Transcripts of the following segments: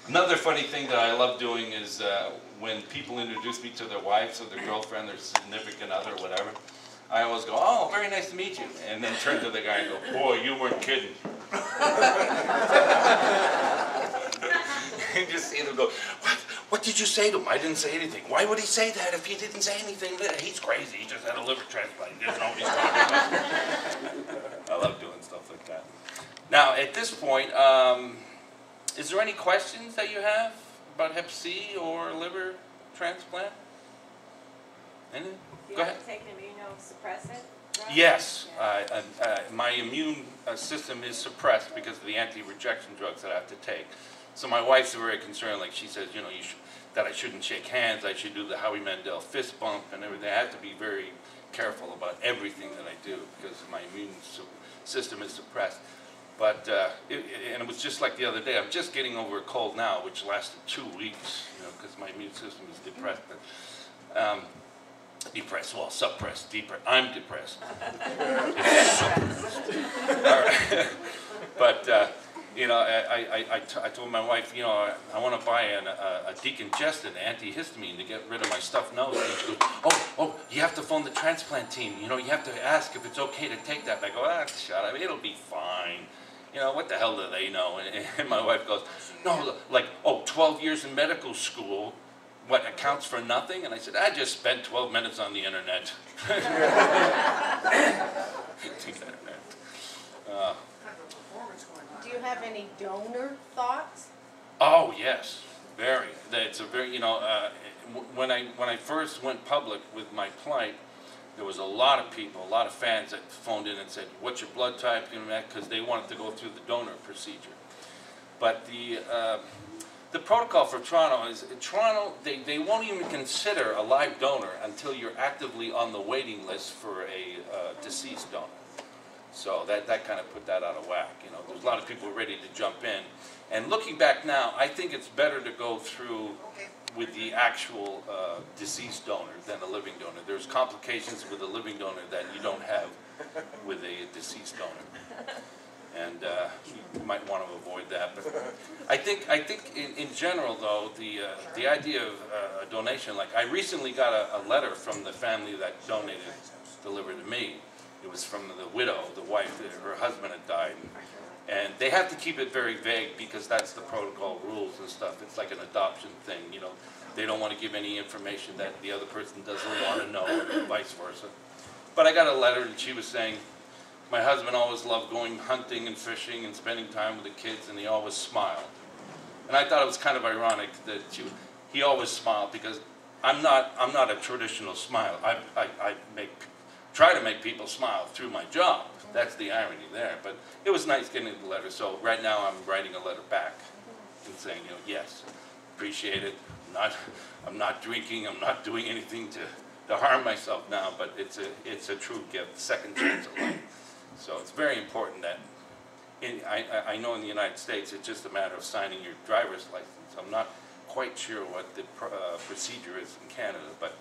Another funny thing that I love doing is when people introduce me to their wives or their girlfriend or significant other or whatever, I always go, "Oh, very nice to meet you," and then turn to the guy and go, "Boy, you weren't kidding." And just see them go, what did you say to him? I didn't say anything. Why would he say that if he didn't say anything? He's crazy. He just had a liver transplant. He doesn't know what he's talking about. I love doing stuff like that. Now, at this point, is there any questions that you have about Hep C or liver transplant? Anything? Go ahead. You have to take an immunosuppressant? Yes, my immune system is suppressed because of the anti-rejection drugs that I have to take. So my wife's very concerned, like she says, you know, that I shouldn't shake hands, I should do the Howie Mandel fist bump and everything. I have to be very careful about everything that I do because my immune system is suppressed. But, and it was just like the other day, I'm just getting over a cold now, which lasted 2 weeks, you know, because my immune system is depressed. But, depressed, well, suppressed, I'm depressed. All right. But, you know, I told my wife, you know, I want to buy a decongestant antihistamine to get rid of my stuffed nose. And she goes, oh, you have to phone the transplant team. You know, you have to ask if it's okay to take that. And I go, shut up, it'll be fine. You know, what the hell do they know? And my wife goes, no, like, 12 years in medical school, what, accounts for nothing? And I said, I just spent 12 minutes on the internet. Do you have any donor thoughts? Oh yes, very. It's a very, you know, when I first went public with my plight, there was a lot of people, a lot of fans that phoned in and said, "What's your blood type?" Because they wanted to go through the donor procedure. But the protocol for Toronto is they won't even consider a live donor until you're actively on the waiting list for a deceased donor. So that kind of put that out of whack. You know, there's a lot of people ready to jump in. And looking back now, I think it's better to go through with the actual deceased donor than a living donor. There's complications with a living donor that you don't have with a deceased donor. And you might want to avoid that. But I think in general, though, the idea of a donation, like I recently got a letter from the family that donated the liver to me. It was from the widow, the wife, her husband had died. And they have to keep it very vague because that's the protocol rules and stuff. It's like an adoption thing, you know. They don't want to give any information that the other person doesn't want to know, or vice versa. But I got a letter and she was saying, my husband always loved going hunting and fishing and spending time with the kids, and he always smiled. And I thought it was kind of ironic that he always smiled because I'm not a traditional smiler. I try to make people smile through my job. That's the irony there. But it was nice getting the letter. So right now I'm writing a letter back and saying, you know, yes, appreciate it. I'm not drinking. I'm not doing anything to harm myself now. But it's a true gift, second chance at life. So it's very important that I know in the United States it's just a matter of signing your driver's license. I'm not quite sure what the procedure is in Canada, but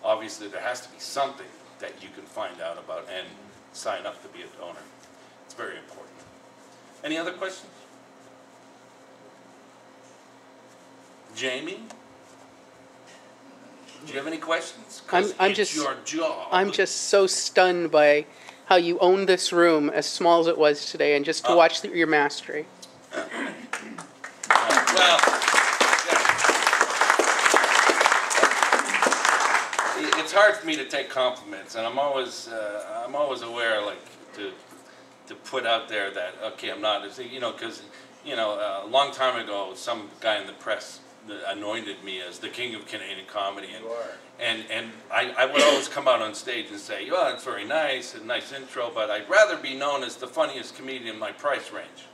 obviously there has to be something that you can find out about and sign up to be a donor. It's very important. Any other questions? Jamie? Do you have any questions? It's your job. I'm just so stunned by how you owned this room, as small as it was today, and just to watch your mastery. Well, it's hard for me to take compliments, and I'm always aware, like, to put out there that, okay, I'm not, you know, because, you know, a long time ago, some guy in the press anointed me as the king of Canadian comedy, and I would always come out on stage and say, well, it's very nice, a nice intro, but I'd rather be known as the funniest comedian in my price range.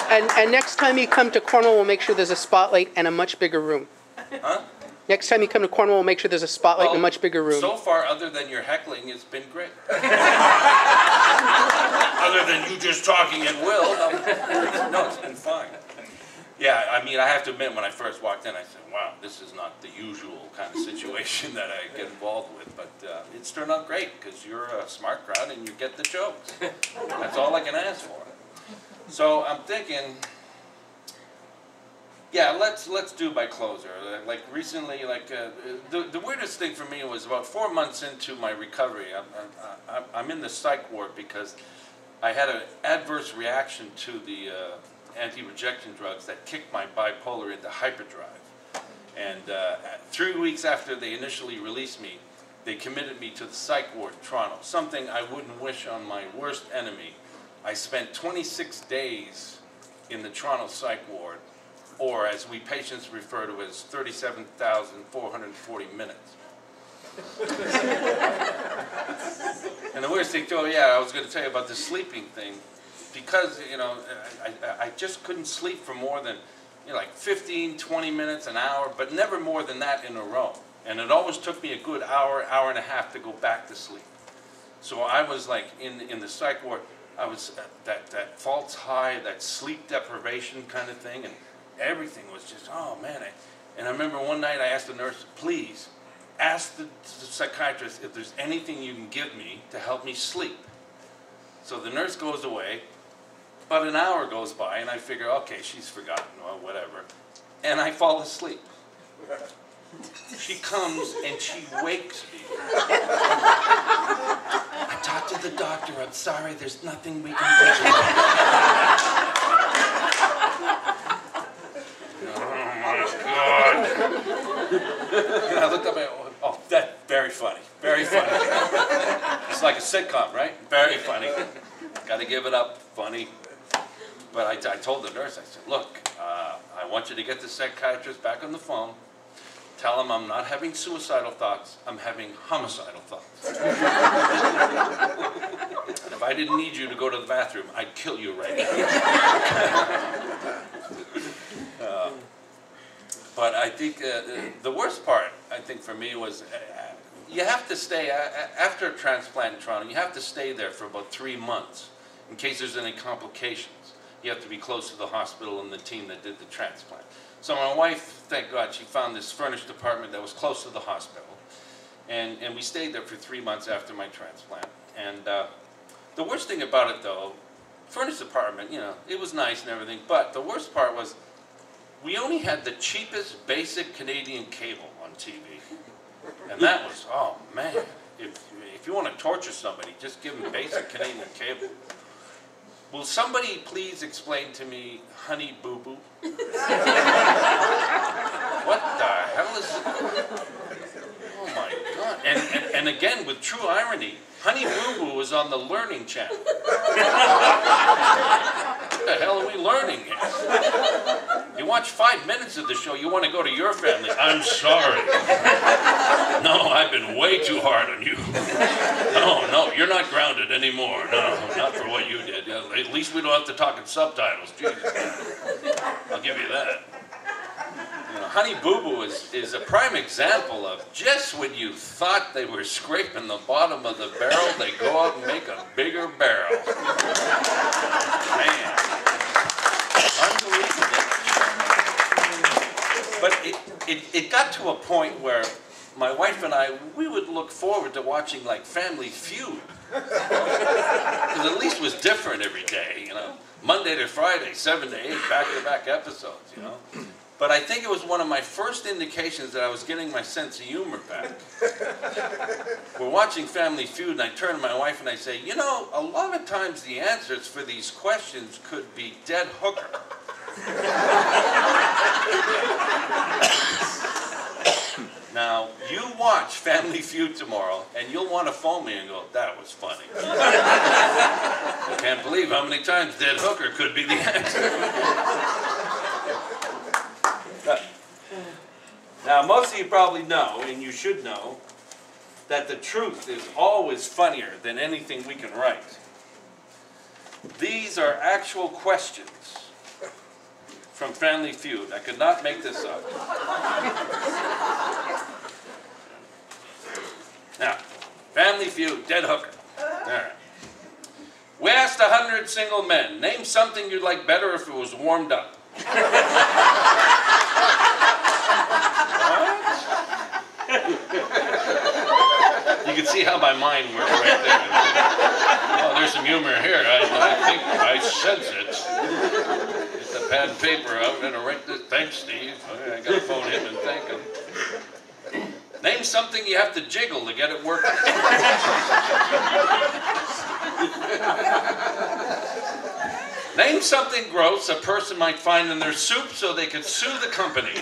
And next time you come to Cornwall, we'll make sure there's a spotlight and a much bigger room. Huh? Next time you come to Cornwall, we'll make sure there's a spotlight and a much bigger room. So far, other than your heckling, it's been great. Other than you just talking at will, no, it's been fine. Yeah, I mean, I have to admit, when I first walked in, I said, wow, this is not the usual kind of situation that I get involved with. But it's turned out great, because you're a smart crowd and you get the jokes. That's all I can ask for. So I'm thinking, yeah, let's do by closer. Like recently, like the weirdest thing for me was about 4 months into my recovery. I'm in the psych ward because I had an adverse reaction to the anti-rejection drugs that kicked my bipolar into hyperdrive. And 3 weeks after they initially released me, they committed me to the psych ward in Toronto, something I wouldn't wish on my worst enemy. I spent 26 days in the Toronto psych ward, or as we patients refer to as 37,440 minutes. And the worst thing too, yeah, I was going to tell you about the sleeping thing, because, you know, I just couldn't sleep for more than, you know, like 15, 20 minutes, an hour, but never more than that in a row. And it always took me a good hour, hour and a half to go back to sleep. So I was like in the psych ward, I was that false high, that sleep deprivation kind of thing, and everything was just, oh man. And I remember one night I asked the nurse, please, ask the psychiatrist if there's anything you can give me to help me sleep. So the nurse goes away, about an hour goes by, and I figure, okay, she's forgotten, or whatever, and I fall asleep. She comes and she wakes me. I talked to the doctor, I'm sorry, there's nothing we can do. And I looked up and oh, that's very funny, very funny. It's like a sitcom, right? Very funny. Got to give it up, funny. But I told the nurse, I said, look, I want you to get the psychiatrist back on the phone. Tell him I'm not having suicidal thoughts, I'm having homicidal thoughts. And if I didn't need you to go to the bathroom, I'd kill you right now. But I think the worst part, I think for me was, you have to stay, after a transplant in Toronto, you have to stay there for about 3 months in case there's any complications. You have to be close to the hospital and the team that did the transplant. So my wife, thank God, she found this furnished apartment that was close to the hospital. And we stayed there for 3 months after my transplant. And the worst thing about it though, furnished apartment, you know, it was nice and everything, but the worst part was, we only had the cheapest basic Canadian cable on TV. And that was, oh man, if you want to torture somebody, just give them basic Canadian cable. Will somebody please explain to me Honey Boo Boo? What the hell is it? Oh my God. And again, with true irony, Honey Boo Boo was on the Learning Channel. What the hell are we learning here? You watch 5 minutes of the show, you want to go to your family. I'm sorry. No, I've been way too hard on you. No, you're not grounded anymore. No, not for what you did. At least we don't have to talk in subtitles. Jesus. I'll give you that. You know, Honey Boo Boo is a prime example of just when you thought they were scraping the bottom of the barrel, they go out and make a bigger barrel. Man. Unbelievable. But it got to a point where my wife and I, we would look forward to watching like Family Feud. Because at least it was different every day, you know. Monday to Friday, 7 to 8, back-to-back episodes, you know. But I think it was one of my first indications that I was getting my sense of humor back. We're watching Family Feud, and I turn to my wife and I say, you know, a lot of times the answers for these questions could be dead hooker. Now, you watch Family Feud tomorrow, and you'll want to phone me and go, that was funny. I can't believe how many times dead hooker could be the answer. Now, most of you probably know, and you should know, that the truth is always funnier than anything we can write. These are actual questions from Family Feud. I could not make this up. Now, Family Feud, dead hooker. All right. We asked 100 single men, name something you'd like better if it was warmed up. You can see how my mind works right there. Oh, there's some humor here. I think I sense it. Get the pad and paper out and write this. Thanks, Steve. Okay, I gotta phone him and thank him. Name something you have to jiggle to get it working. Name something gross a person might find in their soup so they could sue the company.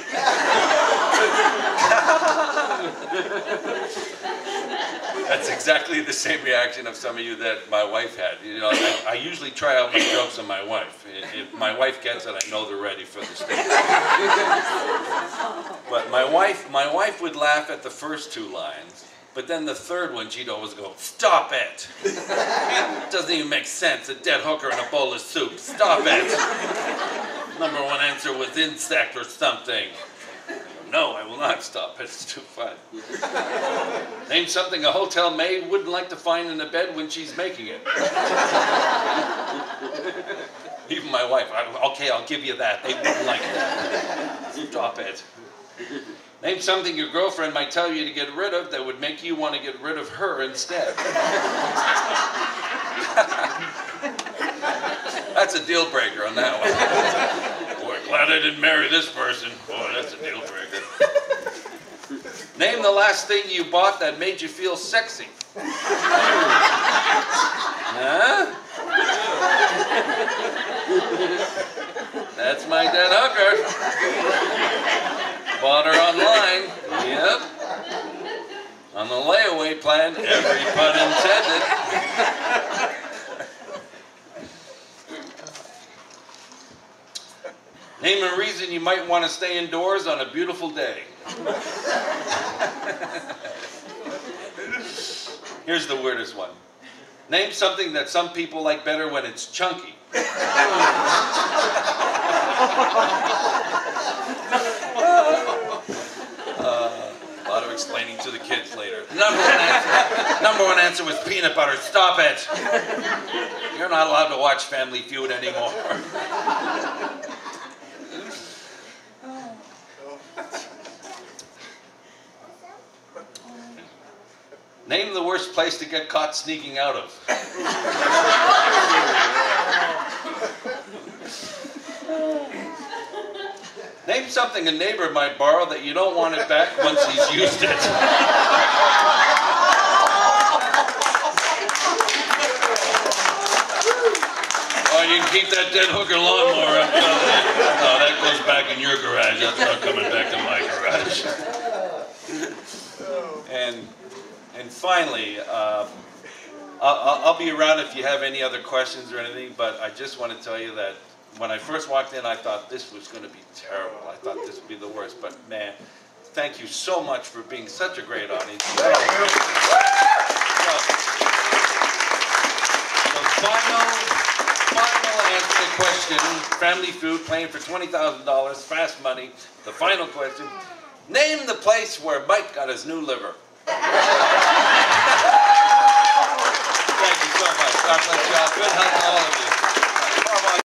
That's exactly the same reaction of some of you that my wife had. You know, I usually try out my jokes on my wife. If my wife gets it, I know they're ready for the stage. But my wife would laugh at the first two lines, but then the third one she'd always go, "Stop it! It doesn't even make sense. A dead hooker in a bowl of soup. Stop it!" Number one answer was insect or something. No, I will not stop. It's too fun. Name something a hotel maid wouldn't like to find in the bed when she's making it. Even my wife, okay, I'll give you that. They wouldn't like that. Stop it. Name something your girlfriend might tell you to get rid of that would make you want to get rid of her instead. That's a deal breaker on that one. Boy, glad I didn't marry this person. Boy, that's a deal breaker. Name the last thing you bought that made you feel sexy. Huh? That's my dead hooker. Bought her online. Yep. On the layaway plan, every pun intended. Name a reason you might want to stay indoors on a beautiful day. Here's the weirdest one. Name something that some people like better when it's chunky. A lot of explaining to the kids later. Number one answer was peanut butter. Stop it. You're not allowed to watch Family Feud anymore. Name the worst place to get caught sneaking out of. Name something a neighbor might borrow that you don't want it back once he's used it. Oh, you can keep that dead hooker lawnmower up. No, that goes back in your garage. That's not coming back to my garage. And finally, I'll be around if you have any other questions or anything, but I just want to tell you that when I first walked in, I thought this was going to be terrible. I thought this would be the worst, but man, thank you so much for being such a great audience. The final answer to the question, Family Feud playing for $20,000, fast money. The final question, name the place where Mike got his new liver. Thank you so much. God bless you all. Good health to all.